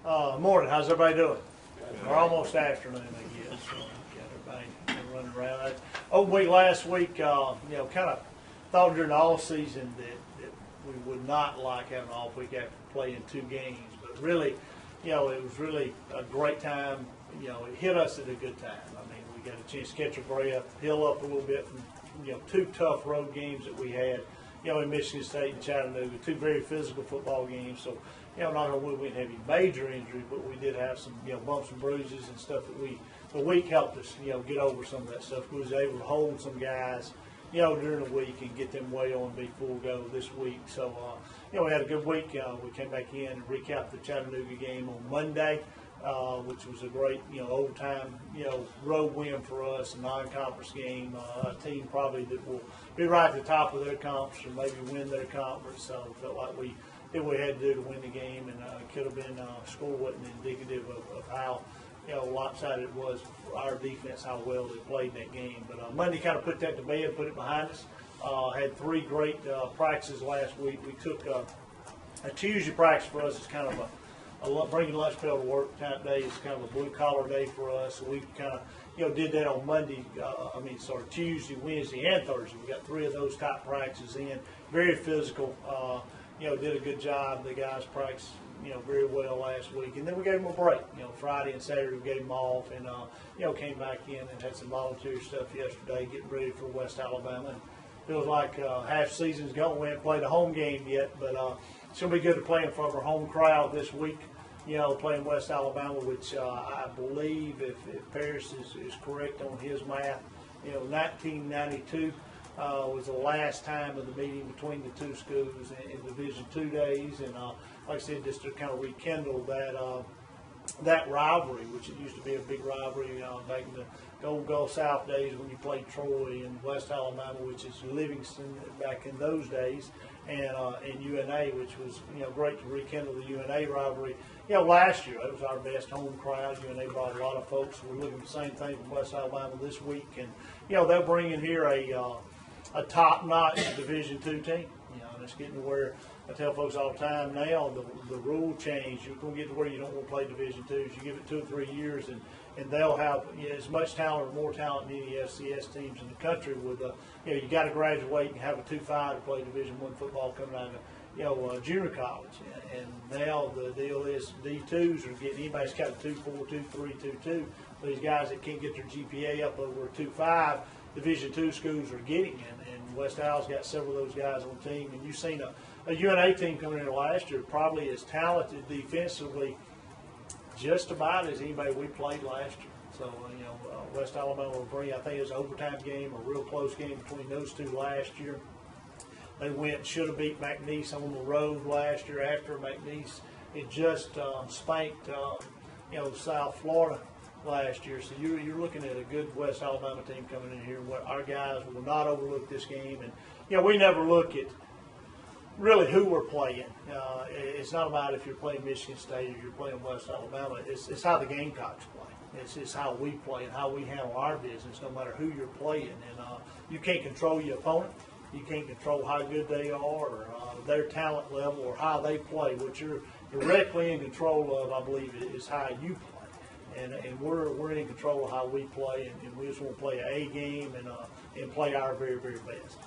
Morning. How's everybody doing? We're almost afternoon, I guess. Got everybody running around. Open week last week, kind of thought during the off season that we would not like having an off week after playing 2 games, but really, it was really a great time. It hit us at a good time. I mean, we got a chance to catch our breath, heal up a little bit from 2 tough road games that we had. In Michigan State and Chattanooga, 2 very physical football games. So, not only we didn't have any major injuries, but we did have some, bumps and bruises and stuff that the week helped us, get over some of that stuff. We was able to hold some guys, during the week and get them way on, be full go this week. So, we had a good week. We came back in and recapped the Chattanooga game on Monday, which was a great, overtime, road win for us, a non-conference game, a team probably that will be right at the top of their conference or maybe win their conference. So felt like we did what we had to do to win the game, and could have been score wasn't indicative of how lopsided it was for our defense, how well they played that game. But Monday kind of put that to bed, put it behind us. Had 3 great practices last week. We took a Tuesday practice for us is kind of bringing lunch pail to work type day. Is kind of a blue collar day for us. So we kind of did that on Monday. Tuesday, Wednesday, and Thursday. We got 3 of those type practices in. Very physical. Did a good job. The guys practiced very well last week, and then we gave them a break. Friday and Saturday we gave them off, and came back in and had some volunteer stuff yesterday, getting ready for West Alabama. And feels like half season's gone. We haven't played a home game yet, but it's going to be good to play in front of our home crowd this week, playing West Alabama, which I believe, if Paris is correct on his math, 1992 was the last time of the meeting between the 2 schools in Division II days. And like I said, just to kind of rekindle that rivalry, which it used to be a big rivalry back in the Gold Gulf South days when you played Troy and West Alabama, which is Livingston back in those days, and UNA, which was great to rekindle the UNA rivalry. Last year it was our best home crowd. UNA brought a lot of folks. We're looking at the same thing from West Alabama this week, and they'll bring in here a top-notch Division II team. And it's getting to where I tell folks all the time now, the rule change, you're going to get to where you don't want to play Division IIs. You give it 2 or 3 years, and they'll have as much talent or more talent than any FCS teams in the country. With you got to graduate and have a 2.5 to play Division I football coming out of junior college. And now the deal is D2s are getting anybody's got a 2.4, 2.3, 2.2. These guys that can't get their GPA up over a 2.5. Division II schools are getting in, and West Al's got several of those guys on the team. And you've seen a UNA team coming in last year, probably as talented defensively, just about as anybody we played last year. So, West Alabama will bring, I think it was an overtime game, a real close game between those 2 last year. They should have beat McNeese on the road last year after McNeese had just spanked, South Florida last year. So you're looking at a good West Alabama team coming in here. Our guys will not overlook this game. And, we never look at really who we're playing. It's not about if you're playing Michigan State or you're playing West Alabama. It's how the Gamecocks play. It's how we play and how we handle our business, no matter who you're playing. And you can't control your opponent. You can't control how good they are or their talent level or how they play. What you're directly in control of, I believe, is how you play. And we're in control of how we play, and we just want to play an A game and play our very, very best.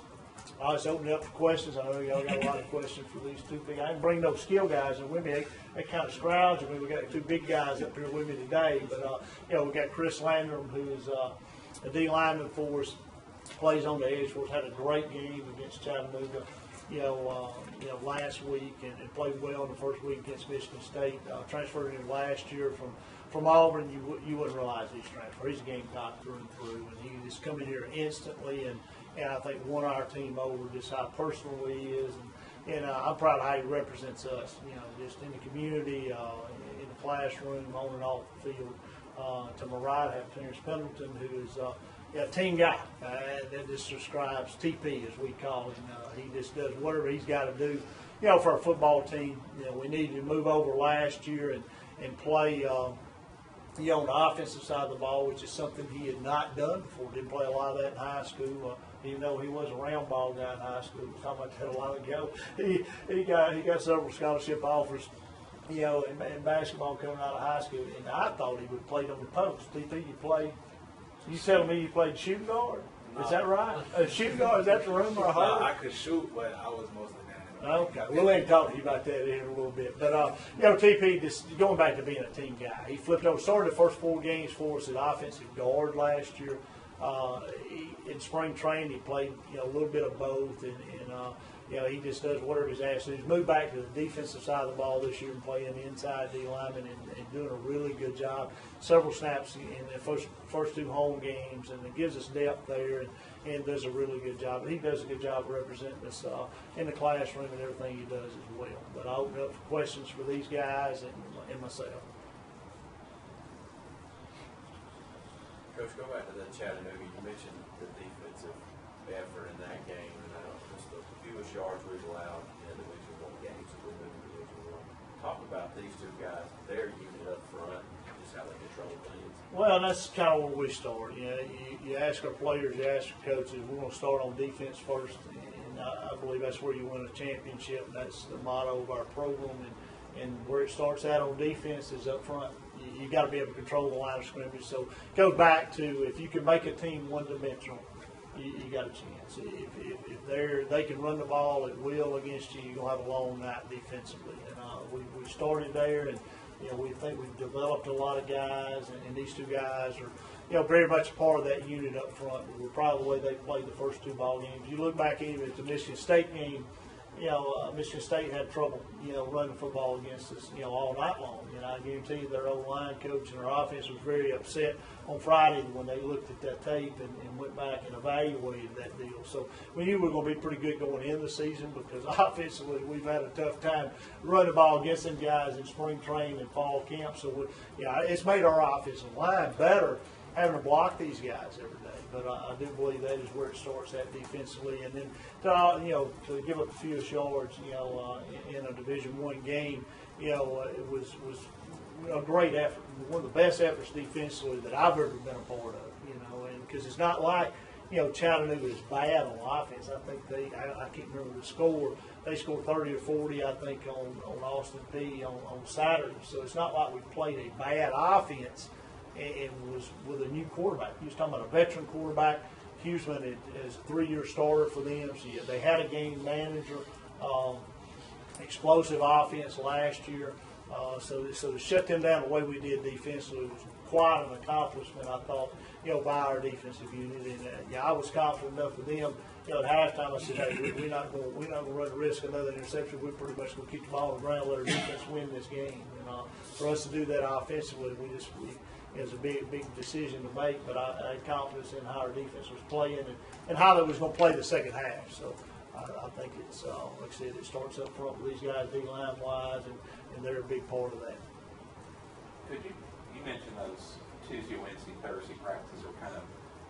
I'll just open it up for questions. I know y'all got a lot of questions for these 2 big. I didn't bring no skill guys in with me. They kind of scrounge me. We got 2 big guys up here with me today. But we got Chris Landrum, who is a D lineman for us, plays on the edge for us. Had a great game against Chattanooga, last week, and played well in the first week against Michigan State. Transferred in last year from Auburn. You wouldn't realize he's transferred. He's a Gamecock through and through, and he just come in here instantly and I think won our team over, just how personal he is, and I'm proud of how he represents us. Just in the community, in the classroom, on and off the field. To my right, I have Terrence Pendleton, who is a team guy. That just describes TP, as we call him. He just does whatever he's got to do. For our football team, we needed to move over last year and play. On the offensive side of the ball, which is something he had not done before. Didn't play a lot of that in high school, even though he was a round ball guy in high school. We was talking about that a while ago. He got several scholarship offers you know, in basketball coming out of high school, and I thought he would have played on the post. TP, you played. You telling me you played shooting guard? No. Is that right? Shooting guard, is that the rumor I heard? No, I could shoot, but I was mostly down. Okay, we'll let him talk to you about that in a little bit. But, you know, TP, just going back to being a team guy, he flipped over, started the first 4 games for us at offensive guard last year. In spring training, he played, you know, a little bit of both, and you know, he just does whatever he's asked to do. He's moved back to the defensive side of the ball this year and playing inside D lineman and doing a really good job. Several snaps in the first 2 home games, and it gives us depth there and does a really good job. He does a good job of representing us in the classroom and everything he does as well. But I open up for questions for these guys and myself. Coach, go back to that Chattanooga. You mentioned the defensive effort in that game, and just the fewest yards we've allowed in Division I games that we've been in Division I. Talk about these 2 guys, their unit up front, just how they control things. Well, that's kind of where we start. You know, you ask our players, you ask our coaches. We're going to start on defense first, and I believe that's where you win a championship. That's the motto of our program, and where it starts out on defense is up front. You got to be able to control the line of scrimmage. So it goes back to if you can make a team one-dimensional, you got a chance. If they can run the ball at will against you, you're going to have a long night defensively. And we started there, and you know, we think we've developed a lot of guys, and these 2 guys are, you know, very much a part of that unit up front. We're proud of the way they played the first 2 ball games. You look back even at the Michigan State game. You know, Michigan State had trouble, you know, running football against us, you know, all night long. And I guarantee you their O-line coach and their offense was very upset on Friday when they looked at that tape and went back and evaluated that deal. So we knew we were going to be pretty good going into the season because offensively we've had a tough time running the ball against them guys in spring training and fall camp. So, it's made our offensive line better having to block these guys every day. But I do believe that is where it starts at defensively. And then, to give up a few yards, in a Division I game, it was a great effort. One of the best efforts defensively that I've ever been a part of, and because it's not like, Chattanooga is bad on offense. I think I can't remember the score. They scored 30 or 40, I think, on Austin Peay on Saturday. So it's not like we played a bad offense. And was with a new quarterback. He was talking about a veteran quarterback. Huseman is a 3-year starter for them. So they had a game manager, explosive offense last year. So to shut them down the way we did defensively was quite an accomplishment, I thought, by our defensive unit. And I was confident enough with them. At halftime, I said, "Hey, we're not going to run the risk of another interception. We're pretty much going to keep the ball on the ground, let our defense win this game." And for us to do that offensively, it was a big decision to make, but I had confidence in how our defense was playing and how they was going to play the second half. So I think it's, like I said, it starts up front with these guys D-line wise, and they're a big part of that. Could you mentioned those Tuesday, Wednesday, Thursday practices are kind of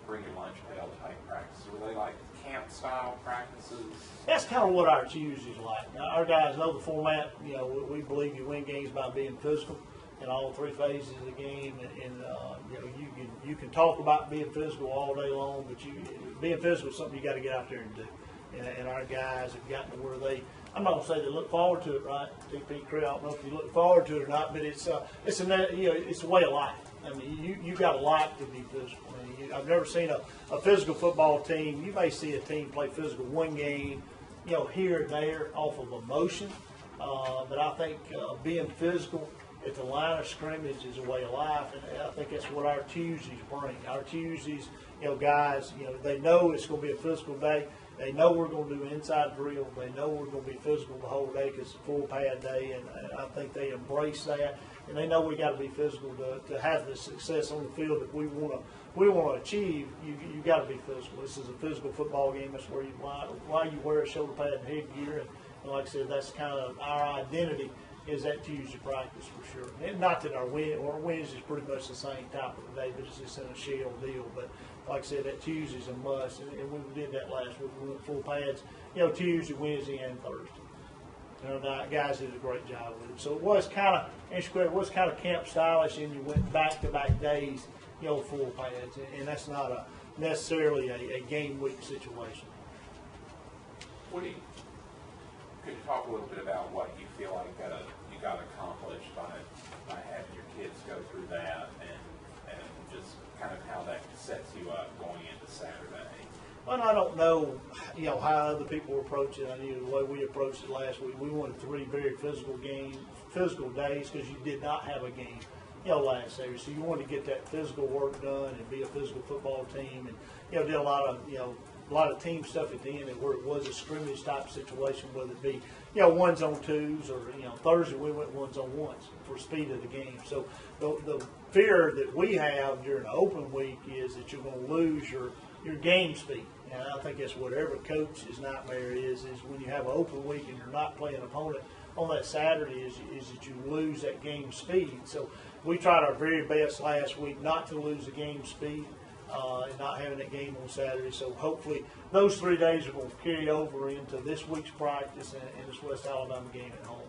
bring your lunch pail type practices. Were they like camp style practices? That's kind of what our Tuesdays like. Now, our guys know the format. We believe you win games by being physical in all 3 phases of the game, and you can talk about being physical all day long, but being physical is something you got to get out there and do. And our guys have gotten to where I'm not going to say they look forward to it, right? TP Creel, I don't know if you look forward to it or not, but it's a way of life. I mean, you got to like to be physical. I mean, I've never seen a physical football team. You may see a team play physical one game, here and there off of emotion, but I think being physical at the line of scrimmage is a way of life, and I think that's what our Tuesdays bring. Our Tuesdays, guys, they know it's going to be a physical day. They know we're going to do inside drill. They know we're going to be physical the whole day because it's a full pad day, and I think they embrace that. And they know we got to be physical to have the success on the field that we want to achieve. You got to be physical. This is a physical football game. That's why you wear a shoulder pad and headgear. And like I said, that's kind of our identity. Is that Tuesday practice for sure. And not that our Wednesday is pretty much the same type of day, but it's just in a shell deal. But like I said, that Tuesday's a must, and we did that last week. We went full pads, Tuesday, Wednesday, and Thursday. The guys did a great job with it. So it was kind of camp stylish, and you went back-to-back days, full pads, and that's not necessarily a game week situation. Could you talk a little bit about what you feel like you got accomplished through that and just kind of how that sets you up going into Saturday? Well, I don't know, how other people approach it. I knew the way we approached it last week. We wanted 3 very physical days because you did not have a game, last Saturday. So you wanted to get that physical work done and be a physical football team, and did a lot of team stuff at the end, where it was a scrimmage type situation, whether it be ones on twos or Thursday we went ones on ones for speed of the game. So the fear that we have during the open week is that you're going to lose your game speed. And I think that's what every coach's nightmare is when you have an open week and you're not playing an opponent on that Saturday is that you lose that game speed. So we tried our very best last week not to lose the game speed and not having that game on Saturday. So hopefully those 3 days are going to carry over into this week's practice and this West Alabama game at home.